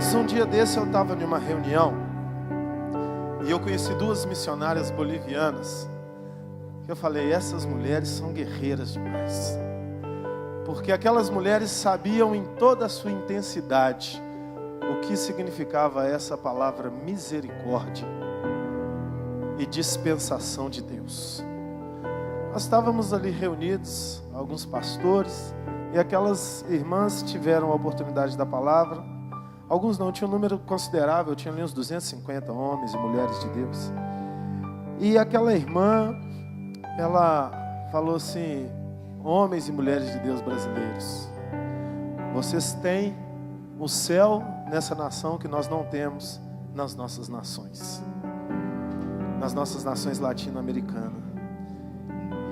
Queridos, um dia desse eu estava em uma reunião e eu conheci duas missionárias bolivianas que eu falei, essas mulheres são guerreiras demais, porque aquelas mulheres sabiam em toda a sua intensidade o que significava essa palavra misericórdia e dispensação de Deus. Nós estávamos ali reunidos, alguns pastores, e aquelas irmãs tiveram a oportunidade da palavra. Alguns não, tinha um número considerável, tinha ali uns 250 homens e mulheres de Deus. E aquela irmã, ela falou assim, homens e mulheres de Deus brasileiros, vocês têm o céu nessa nação que nós não temos nas nossas nações latino-americanas.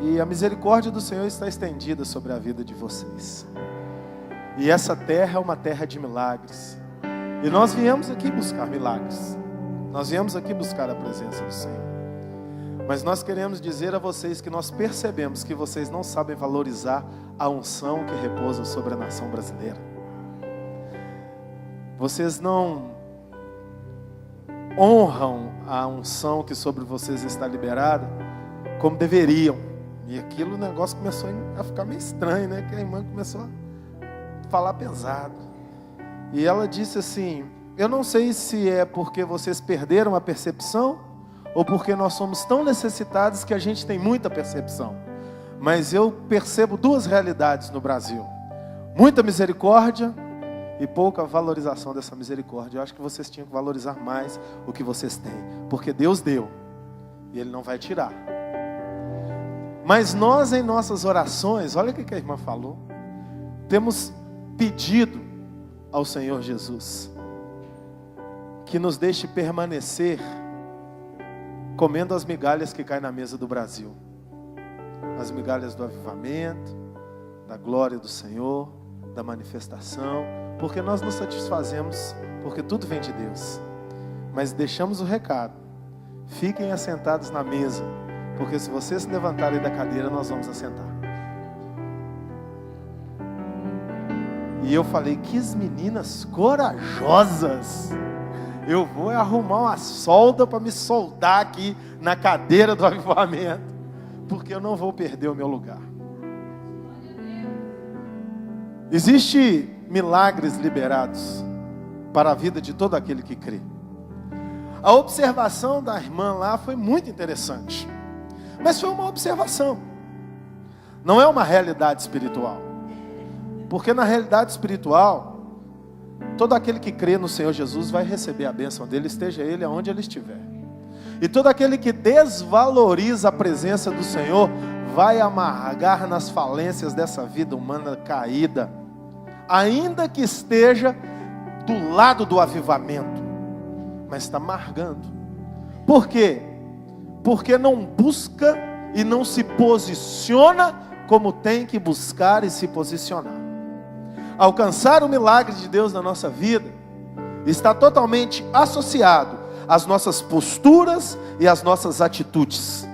E a misericórdia do Senhor está estendida sobre a vida de vocês. E essa terra é uma terra de milagres. E nós viemos aqui buscar milagres. Nós viemos aqui buscar a presença do Senhor. Mas nós queremos dizer a vocês que nós percebemos que vocês não sabem valorizar a unção que repousa sobre a nação brasileira. Vocês não honram a unção que sobre vocês está liberada como deveriam. E aquilo, o negócio começou a ficar meio estranho, né? Que a irmã começou a falar pesado. E ela disse assim, eu não sei se é porque vocês perderam a percepção ou porque nós somos tão necessitados que a gente tem muita percepção. Mas eu percebo duas realidades no Brasil. Muita misericórdia e pouca valorização dessa misericórdia. Eu acho que vocês tinham que valorizar mais o que vocês têm. Porque Deus deu e Ele não vai tirar. Mas nós em nossas orações, olha o que a irmã falou, temos pedido ao Senhor Jesus que nos deixe permanecer comendo as migalhas que caem na mesa do Brasil. As migalhas do avivamento, da glória do Senhor, da manifestação, porque nós nos satisfazemos, porque tudo vem de Deus. Mas deixamos o recado, fiquem assentados na mesa, porque se vocês se levantarem da cadeira, nós vamos assentar. E eu falei, que meninas corajosas. Eu vou arrumar uma solda para me soldar aqui na cadeira do avivamento, porque eu não vou perder o meu lugar. Existem milagres liberados para a vida de todo aquele que crê. A observação da irmã lá foi muito interessante. Mas foi uma observação. Não é uma realidade espiritual. Porque na realidade espiritual, todo aquele que crê no Senhor Jesus vai receber a bênção dele, esteja ele aonde ele estiver. E todo aquele que desvaloriza a presença do Senhor vai amargar nas falências dessa vida humana caída, ainda que esteja do lado do avivamento, mas está amargando. Por quê? Porque não busca e não se posiciona como tem que buscar e se posicionar. Alcançar o milagre de Deus na nossa vida está totalmente associado às nossas posturas e às nossas atitudes.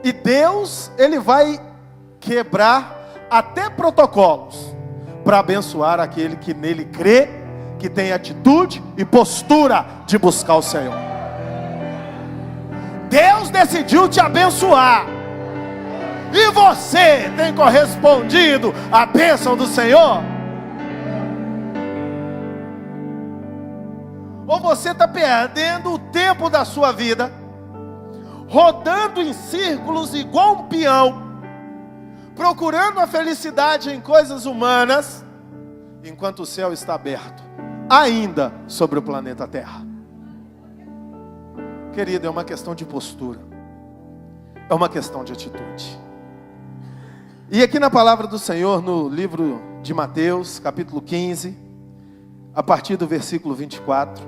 E Deus, Ele vai quebrar até protocolos para abençoar aquele que nele crê, que tem atitude e postura de buscar o Senhor. Deus decidiu te abençoar. E você tem correspondido à bênção do Senhor? Ou você está perdendo o tempo da sua vida, rodando em círculos igual um peão, procurando a felicidade em coisas humanas, enquanto o céu está aberto, ainda sobre o planeta Terra? Querido, é uma questão de postura, é uma questão de atitude. E aqui na palavra do Senhor, no livro de Mateus, capítulo 15, a partir do versículo 24,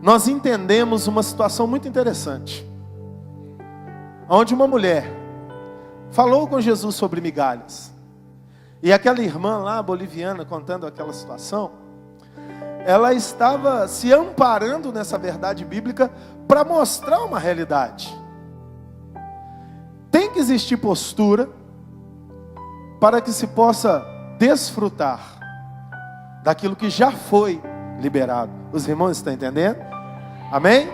nós entendemos uma situação muito interessante, onde uma mulher falou com Jesus sobre migalhas, e aquela irmã lá, boliviana, contando aquela situação, ela estava se amparando nessa verdade bíblica para mostrar uma realidade. Tem que existir postura para que se possa desfrutar daquilo que já foi liberado. Os irmãos estão entendendo? Amém?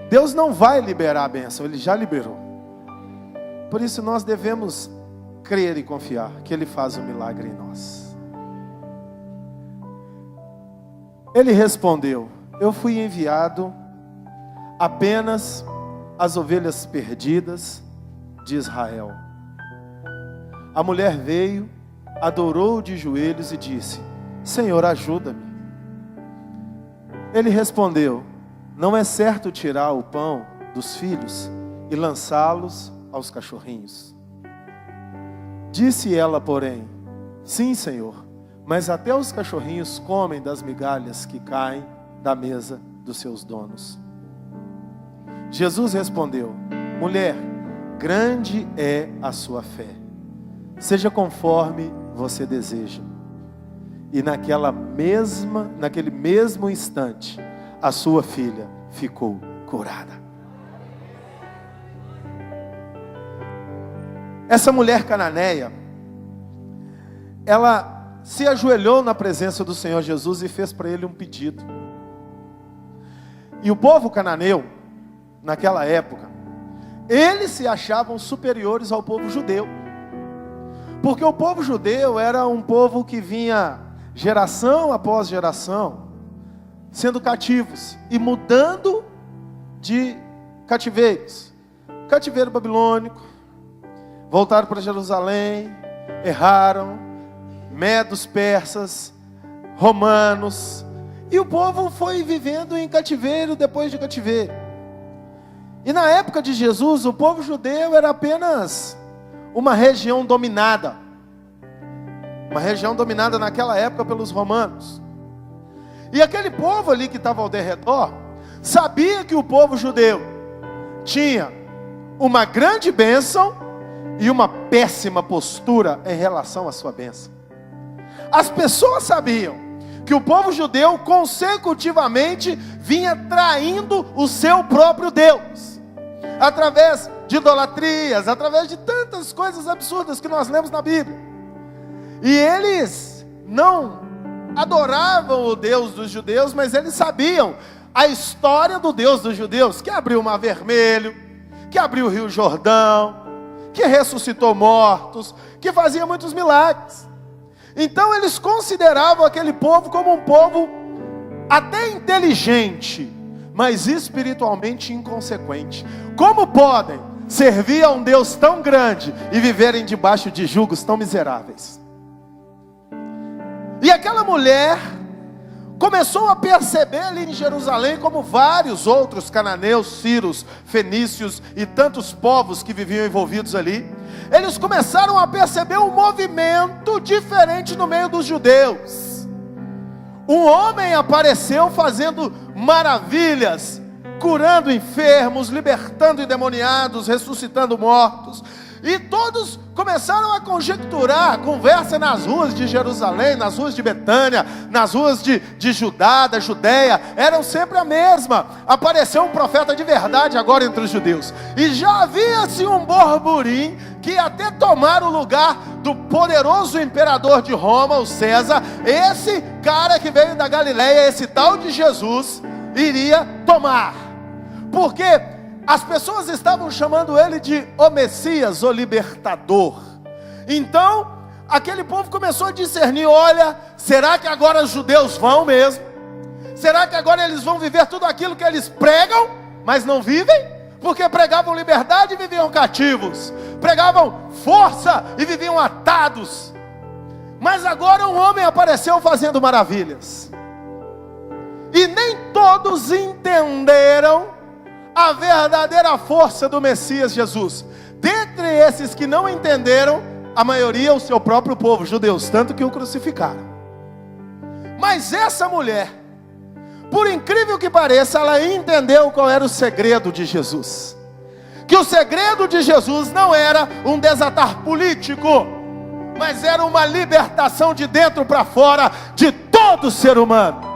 Deus não vai liberar a bênção, Ele já liberou. Por isso nós devemos crer e confiar que Ele faz um milagre em nós. Ele respondeu: eu fui enviado apenas às ovelhas perdidas de Israel. A mulher veio, adorou de joelhos e disse: Senhor, ajuda-me. Ele respondeu: não é certo tirar o pão dos filhos e lançá-los aos cachorrinhos. Disse ela, porém: sim, Senhor, mas até os cachorrinhos comem das migalhas que caem da mesa dos seus donos. Jesus respondeu: mulher, grande é a sua fé. Seja conforme você deseja. E naquele mesmo instante, a sua filha ficou curada. Essa mulher cananeia, ela se ajoelhou na presença do Senhor Jesus e fez para ele um pedido. E o povo cananeu, naquela época, eles se achavam superiores ao povo judeu. Porque o povo judeu era um povo que vinha geração após geração sendo cativos e mudando de cativeiros. Cativeiro babilônico, voltaram para Jerusalém, erraram, medos, persas, romanos, e o povo foi vivendo em cativeiro depois de cativeiro. E na época de Jesus, o povo judeu era apenas uma região dominada. Uma região dominada naquela época pelos romanos. E aquele povo ali que estava ao derredor sabia que o povo judeu tinha uma grande bênção e uma péssima postura em relação à sua bênção. As pessoas sabiam que o povo judeu consecutivamente vinha traindo o seu próprio Deus, através de idolatrias, através de tantas coisas absurdas que nós lemos na Bíblia. E eles não adoravam o Deus dos judeus, mas eles sabiam a história do Deus dos judeus, que abriu o Mar Vermelho, que abriu o Rio Jordão, que ressuscitou mortos, que fazia muitos milagres. Então eles consideravam aquele povo como um povo até inteligente, mas espiritualmente inconsequente. Como podem servir a um Deus tão grande e viverem debaixo de julgos tão miseráveis? E aquela mulher começou a perceber ali em Jerusalém, como vários outros cananeus, sírios, fenícios e tantos povos que viviam envolvidos ali, eles começaram a perceber um movimento diferente no meio dos judeus. Um homem apareceu fazendo maravilhas, curando enfermos, libertando endemoniados, ressuscitando mortos. E todos começaram a conjecturar. A conversa nas ruas de Jerusalém, nas ruas de Betânia, nas ruas de Judá, da Judéia, eram sempre a mesma. Apareceu um profeta de verdade agora entre os judeus. E já havia-se um burburinho que até tomar o lugar do poderoso imperador de Roma, o César. Esse cara que veio da Galileia, esse tal de Jesus, iria tomar. Porque as pessoas estavam chamando ele de o Messias, o libertador. Então, aquele povo começou a discernir: olha, será que agora os judeus vão mesmo? Será que agora eles vão viver tudo aquilo que eles pregam, mas não vivem? Porque pregavam liberdade e viviam cativos, pregavam força e viviam atados. Mas agora um homem apareceu fazendo maravilhas. E nem todos entenderam a verdadeira força do Messias Jesus. Dentre esses que não entenderam, a maioria o seu próprio povo, judeus, tanto que o crucificaram. Mas essa mulher, por incrível que pareça, ela entendeu qual era o segredo de Jesus. Que o segredo de Jesus não era um desatar político, mas era uma libertação de dentro para fora de todo ser humano.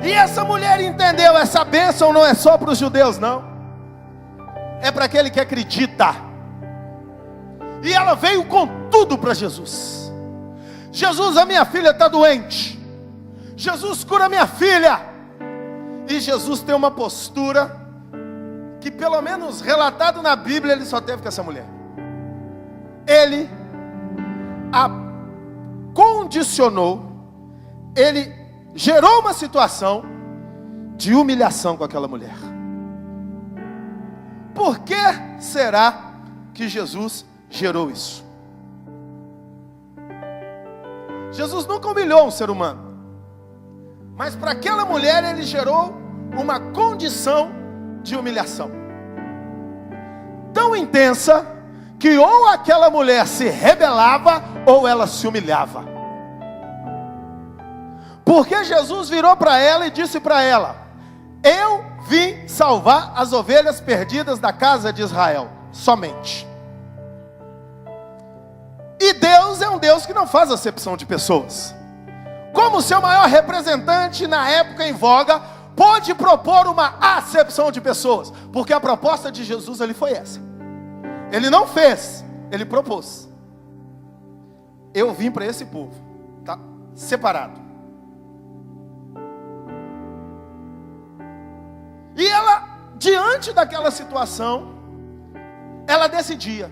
E essa mulher entendeu: essa bênção não é só para os judeus, não. É para aquele que acredita. E ela veio com tudo para Jesus. Jesus, a minha filha está doente. Jesus, cura minha filha. E Jesus tem uma postura que, pelo menos relatado na Bíblia, ele só teve com essa mulher. Ele a condicionou, ele gerou uma situação de humilhação com aquela mulher. Por que será que Jesus gerou isso? Jesus nunca humilhou um ser humano, mas para aquela mulher ele gerou uma condição de humilhação tão intensa que ou aquela mulher se rebelava ou ela se humilhava. Porque Jesus virou para ela e disse para ela: eu vim salvar as ovelhas perdidas da casa de Israel, somente. E Deus é um Deus que não faz acepção de pessoas. Como seu maior representante na época em voga, pôde propor uma acepção de pessoas, porque a proposta de Jesus ali foi essa. Ele não fez, ele propôs. Eu vim para esse povo, tá separado. E ela, diante daquela situação, ela decidia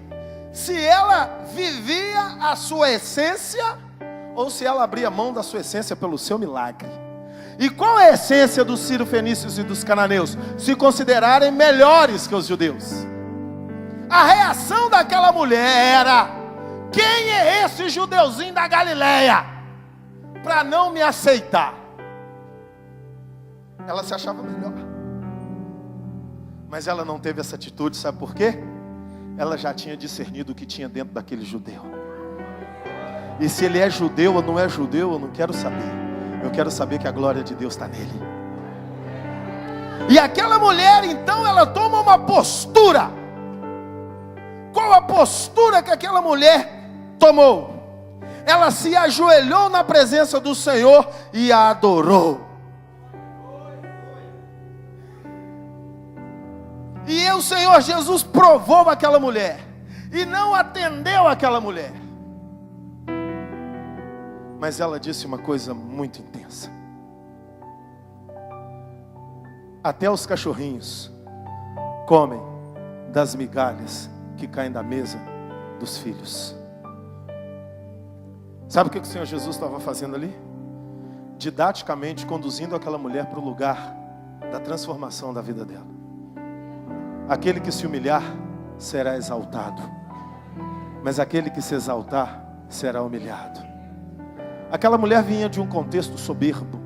se ela vivia a sua essência ou se ela abria mão da sua essência pelo seu milagre. E qual é a essência dos sírio-fenícios e dos cananeus? Se considerarem melhores que os judeus. A reação daquela mulher era: quem é esse judeuzinho da Galileia para não me aceitar? Ela se achava melhor. Mas ela não teve essa atitude, sabe por quê? Ela já tinha discernido o que tinha dentro daquele judeu. E se ele é judeu ou não é judeu, eu não quero saber. Eu quero saber que a glória de Deus está nele. E aquela mulher, então, ela toma uma postura. Qual a postura que aquela mulher tomou? Ela se ajoelhou na presença do Senhor e a adorou. E o Senhor Jesus provou aquela mulher e não atendeu aquela mulher. Mas ela disse uma coisa muito intensa: até os cachorrinhos comem das migalhas que caem da mesa dos filhos. Sabe o que o Senhor Jesus estava fazendo ali? Didaticamente conduzindo aquela mulher para o lugar da transformação da vida dela. Aquele que se humilhar será exaltado, mas aquele que se exaltar será humilhado. Aquela mulher vinha de um contexto soberbo,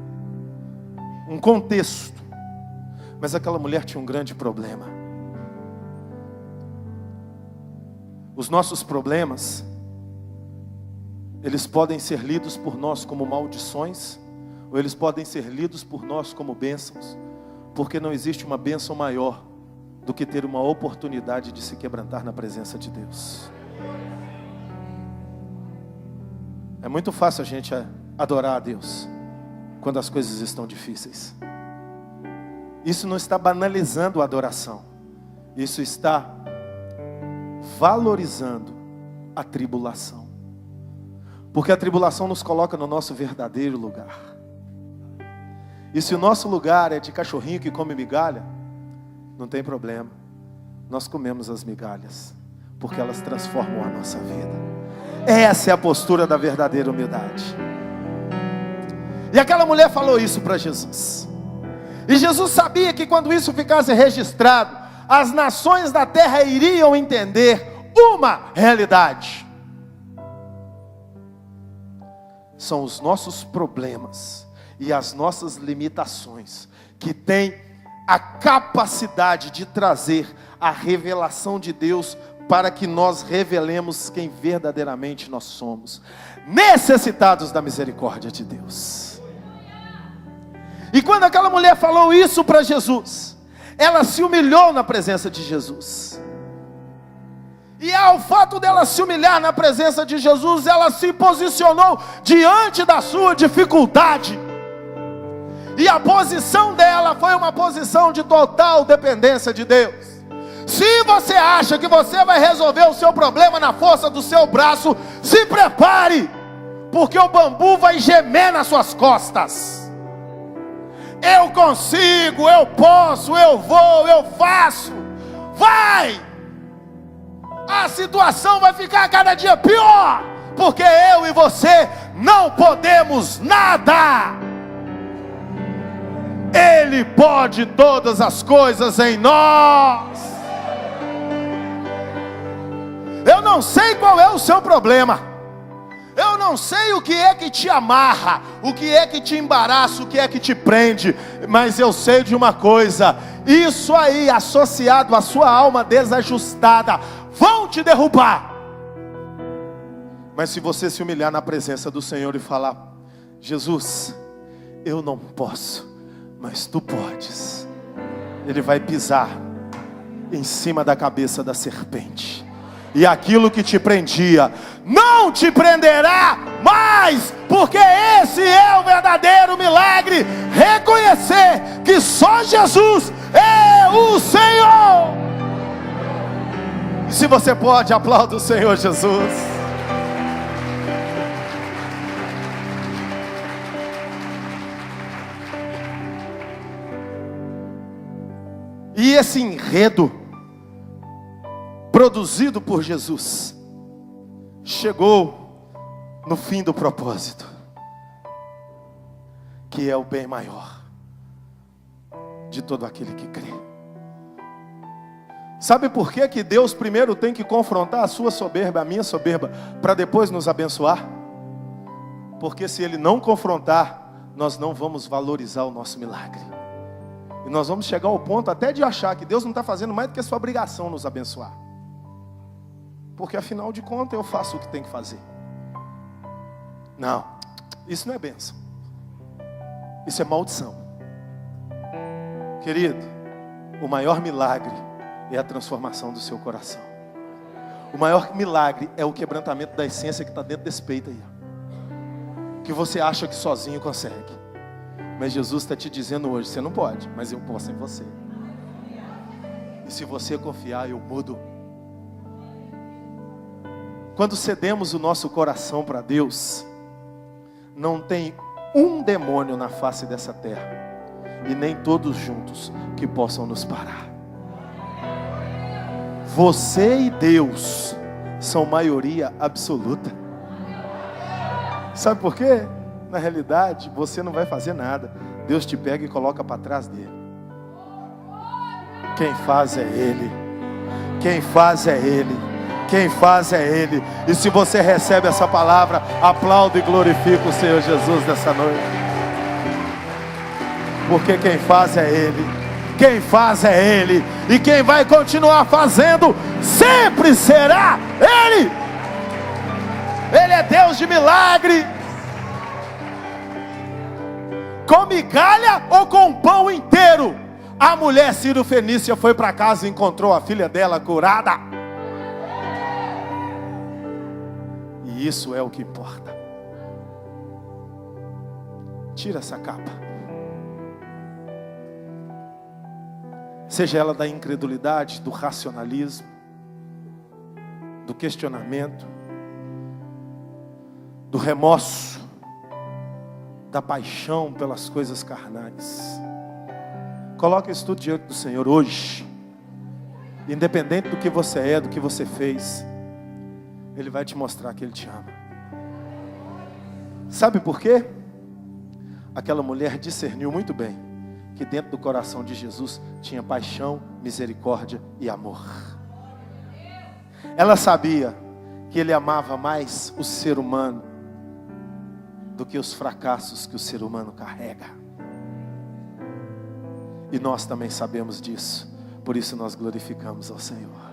um contexto, mas aquela mulher tinha um grande problema. Os nossos problemas, eles podem ser lidos por nós como maldições, ou eles podem ser lidos por nós como bênçãos, porque não existe uma bênção maior do que ter uma oportunidade de se quebrantar na presença de Deus. É muito fácil a gente adorar a Deus quando as coisas estão difíceis. Isso não está banalizando a adoração. Isso está valorizando a tribulação. Porque a tribulação nos coloca no nosso verdadeiro lugar. E se o nosso lugar é de cachorrinho que come migalha, não tem problema. Nós comemos as migalhas, porque elas transformam a nossa vida. Essa é a postura da verdadeira humildade. E aquela mulher falou isso para Jesus. E Jesus sabia que quando isso ficasse registrado, as nações da terra iriam entender uma realidade. São os nossos problemas e as nossas limitações que têm a capacidade de trazer a revelação de Deus para que nós revelemos quem verdadeiramente nós somos, necessitados da misericórdia de Deus. E quando aquela mulher falou isso para Jesus, ela se humilhou na presença de Jesus. E ao fato dela se humilhar na presença de Jesus, ela se posicionou diante da sua dificuldade. E a posição dela foi uma posição de total dependência de Deus. Se você acha que você vai resolver o seu problema na força do seu braço, se prepare, porque o bambu vai gemer nas suas costas. Eu consigo, eu posso, eu vou, eu faço. Vai! A situação vai ficar cada dia pior, porque eu e você não podemos nada. Ele pode todas as coisas em nós. Eu não sei qual é o seu problema. Eu não sei o que é que te amarra, o que é que te embaraça, o que é que te prende. Mas eu sei de uma coisa: isso aí, associado à sua alma desajustada, vão te derrubar. Mas se você se humilhar na presença do Senhor e falar: Jesus, eu não posso, mas tu podes. Ele vai pisar em cima da cabeça da serpente. E aquilo que te prendia não te prenderá mais, porque esse é o verdadeiro milagre. Reconhecer que só Jesus é o Senhor. E se você pode, aplauda o Senhor Jesus. E esse enredo produzido por Jesus chegou no fim do propósito, que é o bem maior de todo aquele que crê. Sabe por que que Deus primeiro tem que confrontar a sua soberba, a minha soberba, para depois nos abençoar? Porque se Ele não confrontar, nós não vamos valorizar o nosso milagre. E nós vamos chegar ao ponto até de achar que Deus não está fazendo mais do que a sua obrigação nos abençoar. Porque afinal de contas eu faço o que tem que fazer. Não, isso não é bênção. Isso é maldição. Querido, o maior milagre é a transformação do seu coração. O maior milagre é o quebrantamento da essência que está dentro desse peito aí. Que você acha que sozinho consegue. Mas Jesus está te dizendo hoje: você não pode, mas eu posso em você. E se você confiar, eu mudo. Quando cedemos o nosso coração para Deus, não tem um demônio na face dessa terra, e nem todos juntos, que possam nos parar. Você e Deus são maioria absoluta. Sabe por quê? Na realidade, você não vai fazer nada. Deus te pega e coloca para trás dele. Quem faz é Ele. Quem faz é Ele. Quem faz é Ele. E se você recebe essa palavra, aplaude e glorifica o Senhor Jesus nessa noite. Porque quem faz é Ele. Quem faz é Ele. E quem vai continuar fazendo sempre será Ele. Ele é Deus de milagre. Com migalha ou com pão inteiro, a mulher Ciro-fenícia foi para casa e encontrou a filha dela curada. E isso é o que importa. Tira essa capa. Seja ela da incredulidade, do racionalismo, do questionamento, do remorso, da paixão pelas coisas carnais. Coloque isso tudo diante do Senhor hoje. Independente do que você é, do que você fez, Ele vai te mostrar que Ele te ama. Sabe por quê? Aquela mulher discerniu muito bem que dentro do coração de Jesus tinha paixão, misericórdia e amor. Ela sabia que Ele amava mais o ser humano do que os fracassos que o ser humano carrega. E nós também sabemos disso. Por isso nós glorificamos ao Senhor.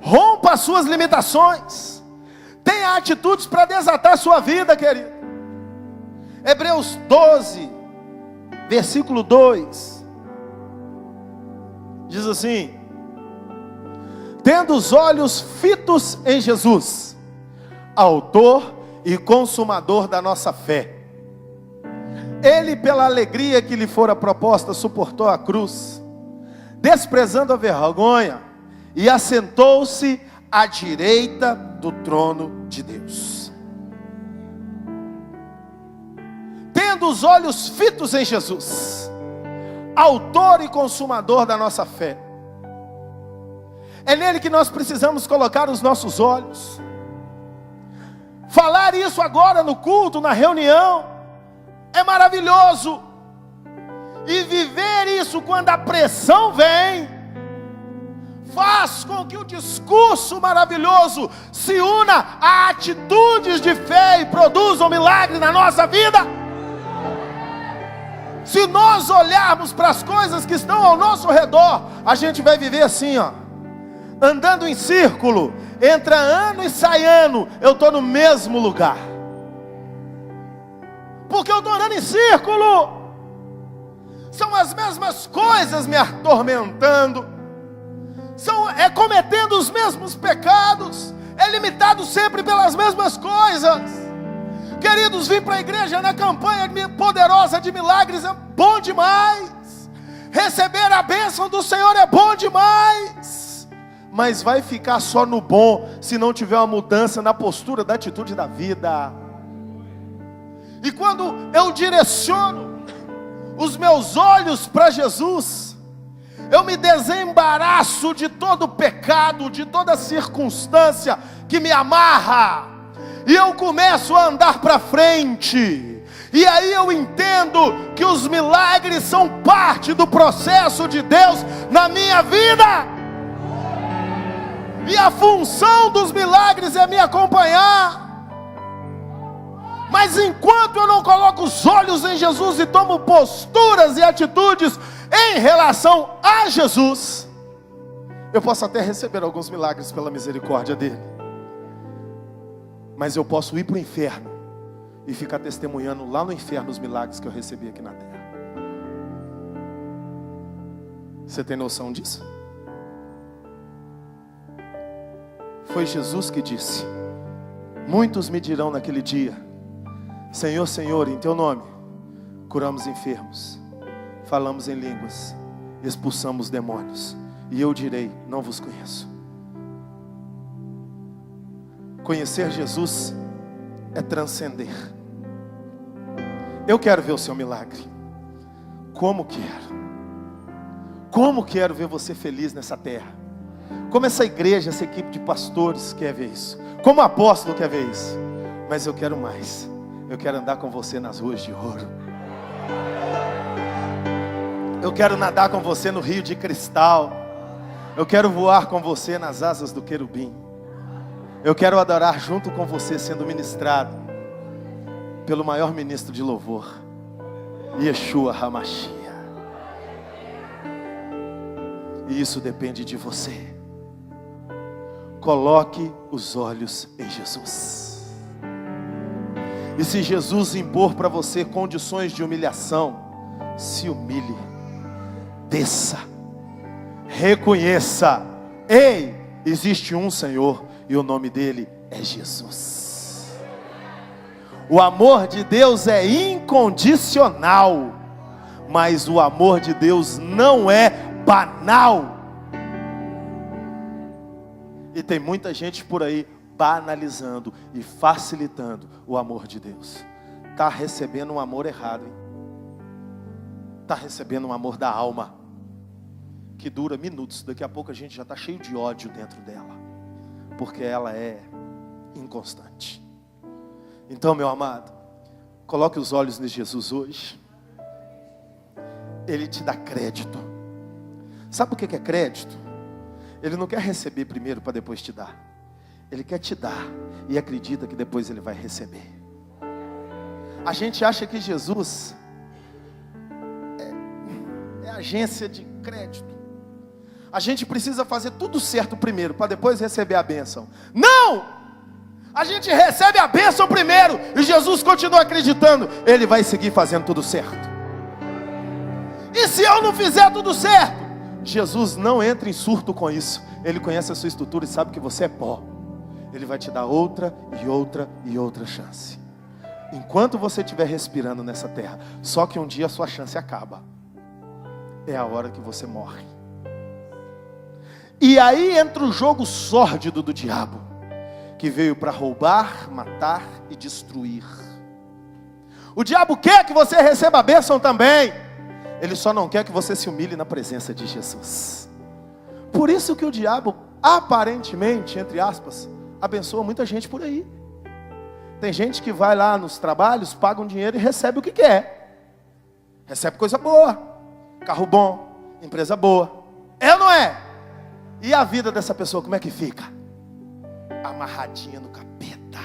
Rompa as suas limitações. Tenha atitudes para desatar a sua vida, querido. Hebreus 12, versículo 2. Diz assim: tendo os olhos fitos em Jesus, autor e consumador da nossa fé. Ele, pela alegria que lhe fora proposta, suportou a cruz, desprezando a vergonha, e assentou-se à direita do trono de Deus. tendo os olhos fitos em Jesus, autor e consumador da nossa fé. É nele que nós precisamos colocar os nossos olhos. Falar isso agora no culto, na reunião, é maravilhoso. E viver isso quando a pressão vem, faz com que o discurso maravilhoso se una a atitudes de fé e produza um milagre na nossa vida. Se nós olharmos para as coisas que estão ao nosso redor, a gente vai viver assim, ó, andando em círculo. Entra ano e sai ano, eu estou no mesmo lugar, porque eu estou andando em círculo. São as mesmas coisas me atormentando, é cometendo os mesmos pecados, é limitado sempre pelas mesmas coisas. Queridos, vir para a igreja na campanha poderosa de milagres é bom demais, receber a bênção do Senhor é bom demais, mas vai ficar só no bom se não tiver uma mudança na postura, da atitude da vida. E quando eu direciono os meus olhos para Jesus, eu me desembaraço de todo pecado, de toda circunstância que me amarra, e eu começo a andar para frente. E aí eu entendo que os milagres são parte do processo de Deus na minha vida, e a função dos milagres é me acompanhar. Mas enquanto eu não coloco os olhos em Jesus e tomo posturas e atitudes em relação a Jesus, eu posso até receber alguns milagres pela misericórdia dele, mas eu posso ir para o inferno e ficar testemunhando lá no inferno os milagres que eu recebi aqui na terra. Você tem noção disso? Foi Jesus que disse: muitos me dirão naquele dia: Senhor, Senhor, em teu nome curamos enfermos, falamos em línguas, expulsamos demônios. E eu direi: não vos conheço. Conhecer Jesus é transcender. Eu quero ver o seu milagre. Como quero ver você feliz nessa terra. Como essa igreja, essa equipe de pastores quer ver isso. Como o apóstolo quer ver isso. Mas eu quero mais. Eu quero andar com você nas ruas de ouro. Eu quero nadar com você no rio de cristal. Eu quero voar com você nas asas do querubim. Eu quero adorar junto com você, sendo ministrado pelo maior ministro de louvor, Yeshua HaMashiach. E isso depende de você. Coloque os olhos em Jesus. E se Jesus impor para você condições de humilhação, se humilhe, desça, reconheça: ei, existe um Senhor e o nome dele é Jesus. O amor de Deus é incondicional, mas o amor de Deus não é banal. E tem muita gente por aí banalizando e facilitando o amor de Deus. Está recebendo um amor errado, hein? Está recebendo um amor da alma, que dura minutos. Daqui a pouco a gente já está cheio de ódio dentro dela, porque ela é inconstante. Então, meu amado, coloque os olhos em Jesus hoje. Ele te dá crédito. Sabe o que é crédito? Ele não quer receber primeiro para depois te dar. Ele quer te dar e acredita que depois ele vai receber. A gente acha que Jesus é agência de crédito. A gente precisa fazer tudo certo primeiro para depois receber a bênção. Não! A gente recebe a bênção primeiro e Jesus continua acreditando. Ele vai seguir fazendo tudo certo. E se eu não fizer tudo certo? Jesus não entra em surto com isso. Ele conhece a sua estrutura e sabe que você é pó. Ele vai te dar outra e outra e outra chance. Enquanto você estiver respirando nessa terra. Só que um dia a sua chance acaba. É a hora que você morre. E aí entra o jogo sórdido do diabo, que veio para roubar, matar e destruir. O diabo quer que você receba a bênção também. Ele só não quer que você se humilhe na presença de Jesus. Por isso que o diabo, aparentemente, entre aspas, abençoa muita gente por aí. Tem gente que vai lá nos trabalhos, paga um dinheiro e recebe o que quer. Recebe coisa boa, carro bom, empresa boa. É ou não é? E a vida dessa pessoa, como é que fica? Amarradinha no capeta.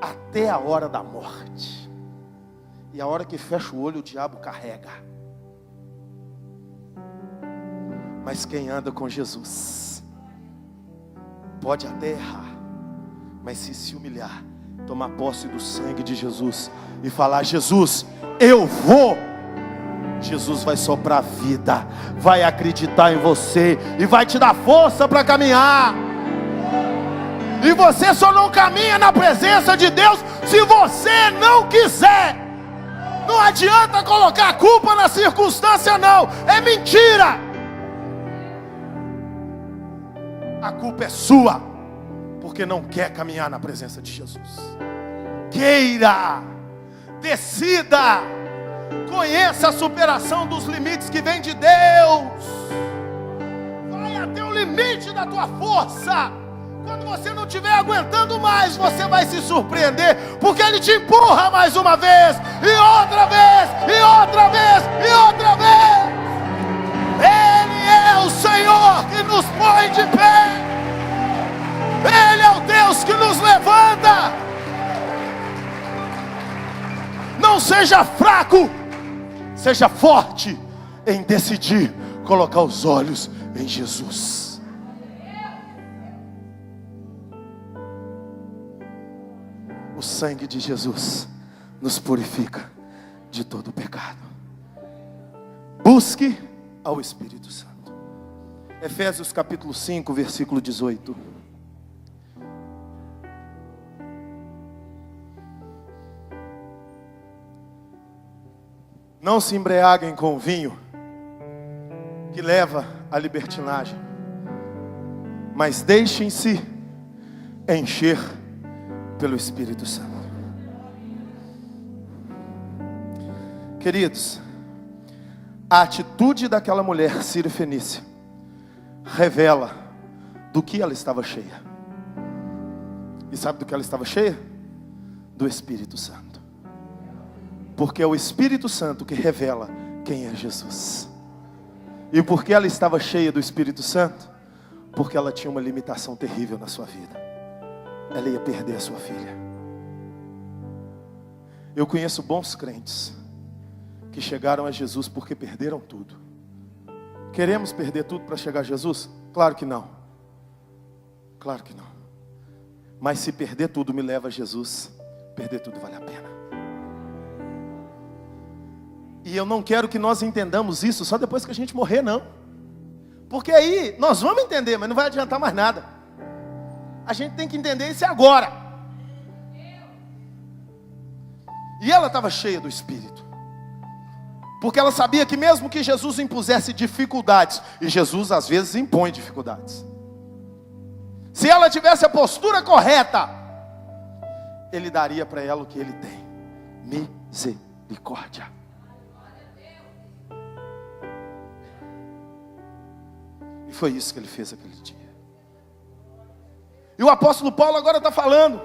Até a hora da morte. E a hora que fecha o olho, o diabo carrega. Mas quem anda com Jesus pode até errar, mas se humilhar, tomar posse do sangue de Jesus e falar: Jesus, eu vou. Jesus vai soprar vida, vai acreditar em você e vai te dar força para caminhar. E você só não caminha na presença de Deus se você não quiser. Não adianta colocar a culpa na circunstância, não. É mentira. A culpa é sua, porque não quer caminhar na presença de Jesus. Queira, decida, conheça a superação dos limites que vem de Deus. Vai até o limite da tua força. Quando você não estiver aguentando mais, você vai se surpreender, porque Ele te empurra mais uma vez, e outra vez, e outra vez, e outra vez. Ele é o Senhor que nos põe de pé. Ele é o Deus que nos levanta. Não seja fraco, seja forte em decidir colocar os olhos em Jesus. O sangue de Jesus nos purifica de todo o pecado. Busque ao Espírito Santo. Efésios capítulo 5, versículo 18. Não se embriaguem com o vinho, que leva à libertinagem, mas deixem-se encher pelo Espírito Santo. Queridos, a atitude daquela mulher sírio-fenícia revela do que ela estava cheia. E sabe do que ela estava cheia? Do Espírito Santo. Porque é o Espírito Santo que revela quem é Jesus. E por que ela estava cheia do Espírito Santo? Porque ela tinha uma limitação terrível na sua vida. Ela ia perder a sua filha. Eu conheço bons crentes que chegaram a Jesus porque perderam tudo. Queremos perder tudo para chegar a Jesus? Claro que não. Claro que não. Mas se perder tudo me leva a Jesus, perder tudo vale a pena. E eu não quero que nós entendamos isso só depois que a gente morrer, não. Porque aí nós vamos entender, mas não vai adiantar mais nada. A gente tem que entender isso agora. E ela estava cheia do Espírito. Porque ela sabia que mesmo que Jesus impusesse dificuldades, e Jesus às vezes impõe dificuldades, se ela tivesse a postura correta, Ele daria para ela o que Ele tem: misericórdia. E foi isso que Ele fez aquele dia. E o apóstolo Paulo agora está falando: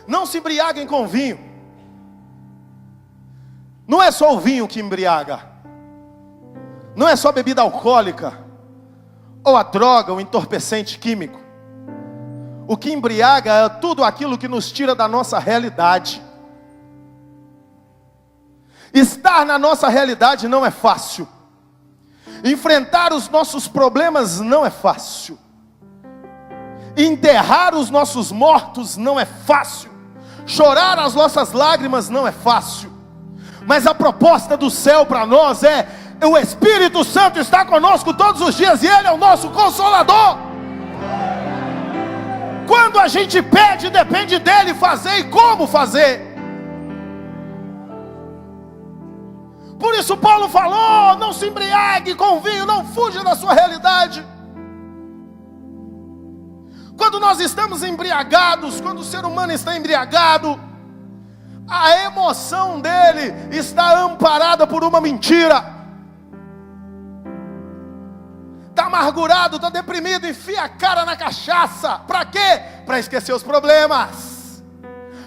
não se embriaguem com vinho. Não é só o vinho que embriaga. Não é só bebida alcoólica, ou a droga, o entorpecente químico. O que embriaga é tudo aquilo que nos tira da nossa realidade. Estar na nossa realidade não é fácil. Enfrentar os nossos problemas não é fácil. Enterrar os nossos mortos não é fácil. Chorar as nossas lágrimas não é fácil. Mas a proposta do céu para nós é: o Espírito Santo está conosco todos os dias e Ele é o nosso Consolador. Quando a gente pede, depende dEle fazer e como fazer. Por isso Paulo falou: não se embriague com vinho, não fuja da sua realidade. Quando nós estamos embriagados, quando o ser humano está embriagado, A emoção dele está amparada por uma mentira. Está amargurado, está deprimido, enfia a cara na cachaça. Para quê? Para esquecer os problemas.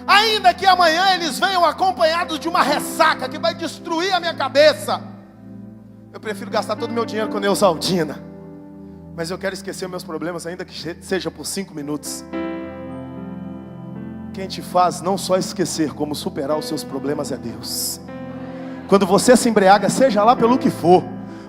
Ainda que amanhã eles venham acompanhados de uma ressaca que vai destruir a minha cabeça, eu prefiro gastar todo o meu dinheiro com Neusaldina. Mas eu quero esquecer meus problemas, ainda que seja por 5 minutos. Quem te faz não só esquecer, como superar os seus problemas é Deus. Quando você se embriaga, seja lá pelo que for,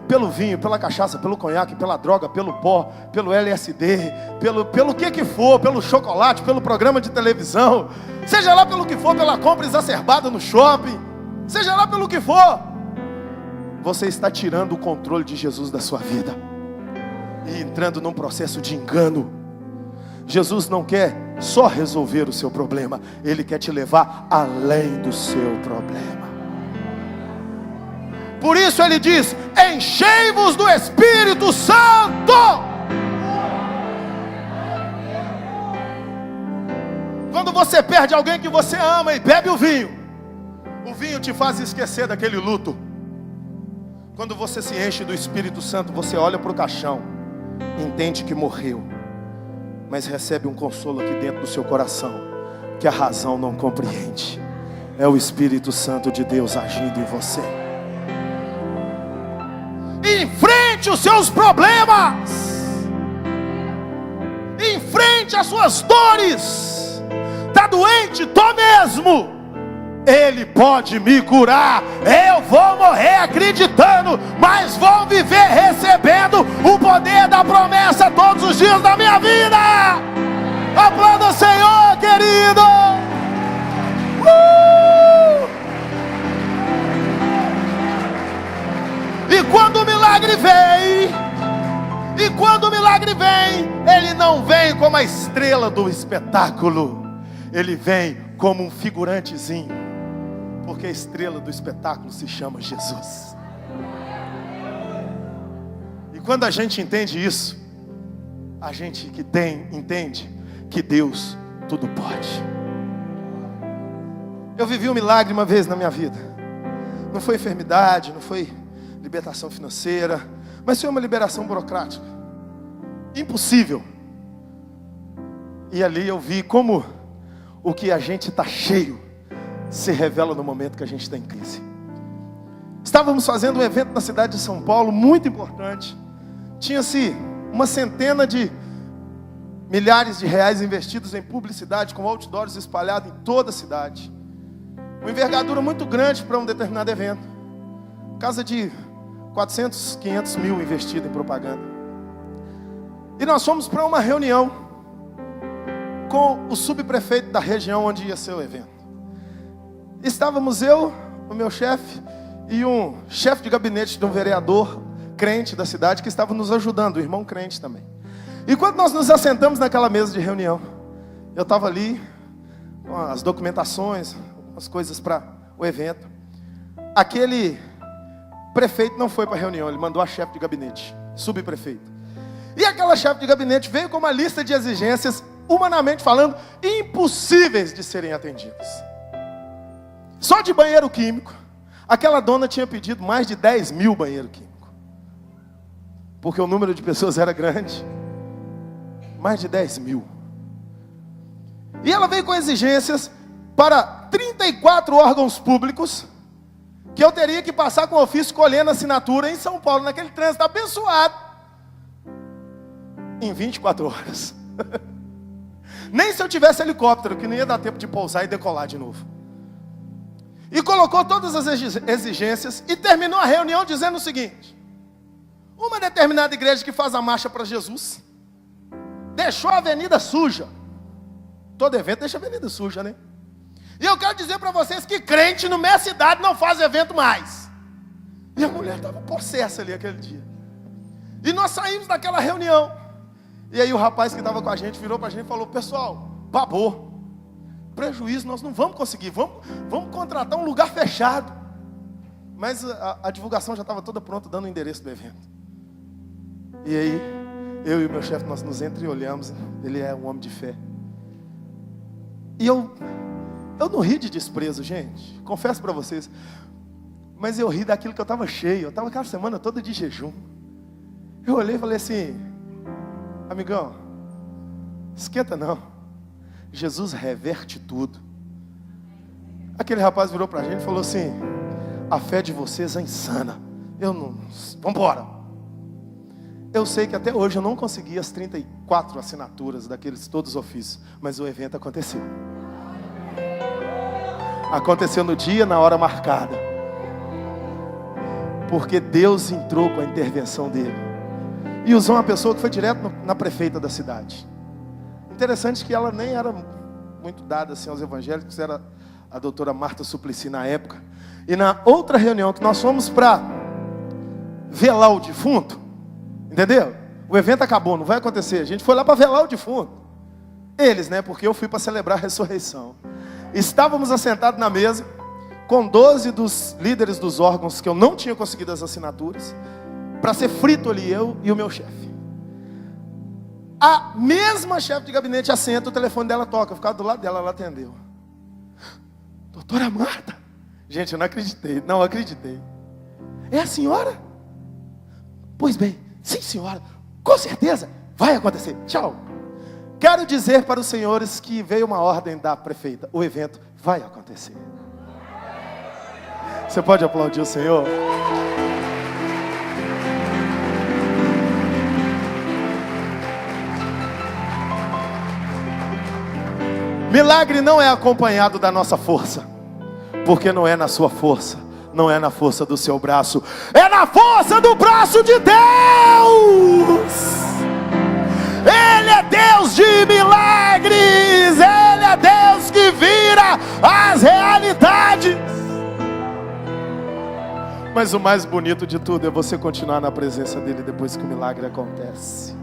pelo vinho, pela cachaça, pelo conhaque, pela droga, pelo pó, pelo LSD, pelo que for, pelo chocolate, pelo programa de televisão, seja lá pelo que for, pela compra exacerbada no shopping, seja lá pelo que for, você está tirando o controle de Jesus da sua vida e entrando num processo de engano. Jesus não quer só resolver o seu problema, Ele quer te levar além do seu problema. Por isso Ele diz: enchei-vos do Espírito Santo. Quando você perde alguém que você ama e bebe o vinho te faz esquecer daquele luto. Quando você se enche do Espírito Santo, você olha para o caixão, entende que morreu, mas recebe um consolo aqui dentro do seu coração, que a razão não compreende. É o Espírito Santo de Deus agindo em você. Enfrente os seus problemas, enfrente as suas dores. Está doente? Tô mesmo. Ele pode me curar. Eu vou morrer acreditando, mas vou viver recebendo o poder da promessa todos os dias da minha vida. Aplauda o Senhor, querido. E quando o milagre vem, ele não vem como a estrela do espetáculo, ele vem como um figurantezinho. Porque a estrela do espetáculo se chama Jesus. E quando a gente entende isso, a gente entende que Deus tudo pode. Eu vivi um milagre uma vez na minha vida. Não foi enfermidade, não foi libertação financeira, mas foi uma liberação burocrática. Impossível. E ali eu vi como o que a gente está cheio se revela no momento que a gente está em crise. Estávamos fazendo um evento na cidade de São Paulo, muito importante. Tinha-se uma centena de milhares de reais investidos em publicidade, com outdoors espalhados em toda a cidade. Uma envergadura muito grande para um determinado evento. Casa de 400, 500 mil investido em propaganda. E nós fomos para uma reunião com o subprefeito da região onde ia ser o evento. Estávamos eu, o meu chefe e um chefe de gabinete de um vereador crente da cidade que estava nos ajudando, o irmão crente também. E quando nós nos assentamos naquela mesa de reunião, eu estava ali com as documentações, as coisas para o evento. Aquele prefeito não foi para a reunião, ele mandou a chefe de gabinete, subprefeito. E aquela chefe de gabinete veio com uma lista de exigências, humanamente falando, impossíveis de serem atendidas. Só de banheiro químico, aquela dona tinha pedido mais de 10 mil banheiro químico. Porque o número de pessoas era grande. Mais de 10 mil. E ela veio com exigências para 34 órgãos públicos, que eu teria que passar com ofício colhendo assinatura em São Paulo, naquele trânsito abençoado, em 24 horas. Nem se eu tivesse helicóptero, que não ia dar tempo de pousar e decolar de novo. E colocou todas as exigências e terminou a reunião dizendo o seguinte: uma determinada igreja que faz a marcha para Jesus deixou a avenida suja. Todo evento deixa a avenida suja, né? E eu quero dizer para vocês que crente na minha cidade não faz evento mais. E a mulher estava possessa ali aquele dia. E nós saímos daquela reunião. E aí o rapaz que estava com a gente virou para a gente e falou: pessoal, babou. Prejuízo, nós não vamos conseguir, vamos contratar um lugar fechado. Mas a divulgação já estava toda pronta, dando o endereço do evento. E aí, eu e o meu chefe, nós nos entreolhamos. Ele é um homem de fé. E eu Eu não ri de desprezo, gente. Confesso para vocês. Mas eu ri daquilo que eu estava cheio. Eu estava aquela semana toda de jejum. Eu olhei e falei assim: amigão, esquenta não. Jesus reverte tudo. Aquele rapaz virou para a gente e falou assim: a fé de vocês é insana. Eu não... Vamos embora. Eu sei que até hoje eu não consegui as 34 assinaturas daqueles todos os ofícios. Mas o evento aconteceu. Aconteceu no dia, na hora marcada. Porque Deus entrou com a intervenção dele. E usou uma pessoa que foi direto na prefeita da cidade. Interessante que ela nem era muito dada assim aos evangélicos. Era a doutora Marta Suplicy na época. E na outra reunião que nós fomos para velar o defunto, entendeu? O evento acabou, não vai acontecer. A gente foi lá para velar o defunto. Eles, né? Porque eu fui para celebrar a ressurreição. Estávamos assentados na mesa com 12 dos líderes dos órgãos que eu não tinha conseguido as assinaturas, para ser frito ali, eu e o meu chefe. A mesma chefe de gabinete assenta, o telefone dela toca. Eu ficava do lado dela, ela atendeu. Doutora Marta. Gente, eu não acreditei. É a senhora? Pois bem, sim senhora, com certeza, vai acontecer. Tchau. Quero dizer para os senhores que veio uma ordem da prefeita. O evento vai acontecer. Você pode aplaudir o Senhor? Milagre não é acompanhado da nossa força. Porque não é na sua força. Não é na força do seu braço. É na força do braço de Deus. Ele é Deus de milagres. Ele é Deus que vira as realidades. Mas o mais bonito de tudo é você continuar na presença dele depois que o milagre acontece.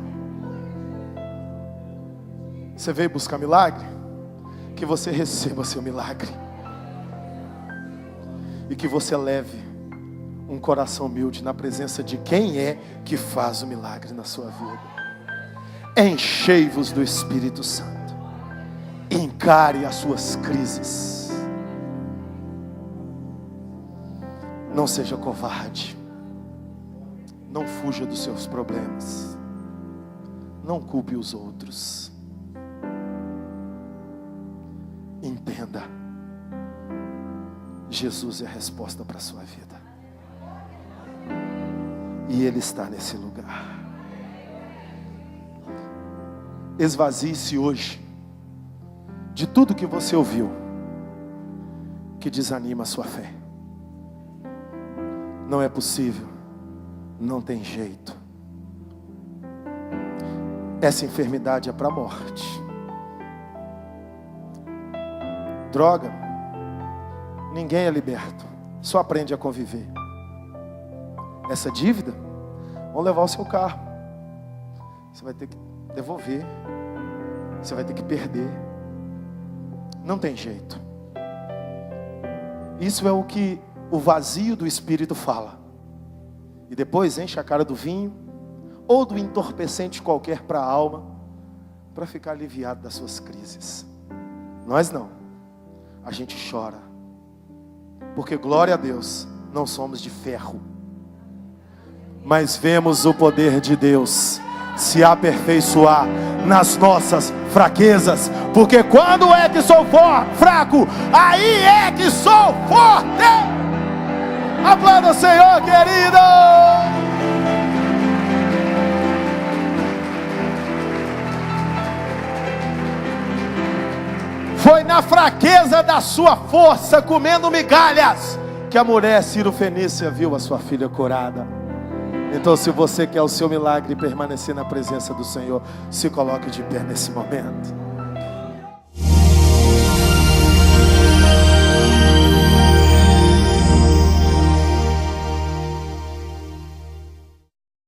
Você veio buscar milagre? Que você receba seu milagre. E que você leve um coração humilde na presença de quem é que faz o milagre na sua vida. Enchei-vos do Espírito Santo. Encare as suas crises. Não seja covarde. Não fuja dos seus problemas. Não culpe os outros. Entenda. Jesus é a resposta para a sua vida. E Ele está nesse lugar. Esvazie-se hoje de tudo que você ouviu que desanima a sua fé. Não é possível. Não tem jeito. Essa enfermidade é para a morte. Droga, ninguém é liberto. Só aprende a conviver. Essa dívida, vão levar o seu carro. Você vai ter que devolver. Você vai ter que perder. Não tem jeito. Isso é o que o vazio do Espírito fala. E depois enche a cara do vinho ou do entorpecente qualquer para a alma, para ficar aliviado das suas crises. Nós não. A gente chora. Porque glória a Deus, não somos de ferro. Mas vemos o poder de Deus se aperfeiçoar nas nossas fraquezas. Porque quando é que sou fraco, aí é que sou forte. Aplauda o Senhor, querido. Foi na fraqueza da sua força, comendo migalhas, que a mulher Ciro-fenícia viu a sua filha curada. Então, se você quer o seu milagre e permanecer na presença do Senhor, se coloque de pé nesse momento.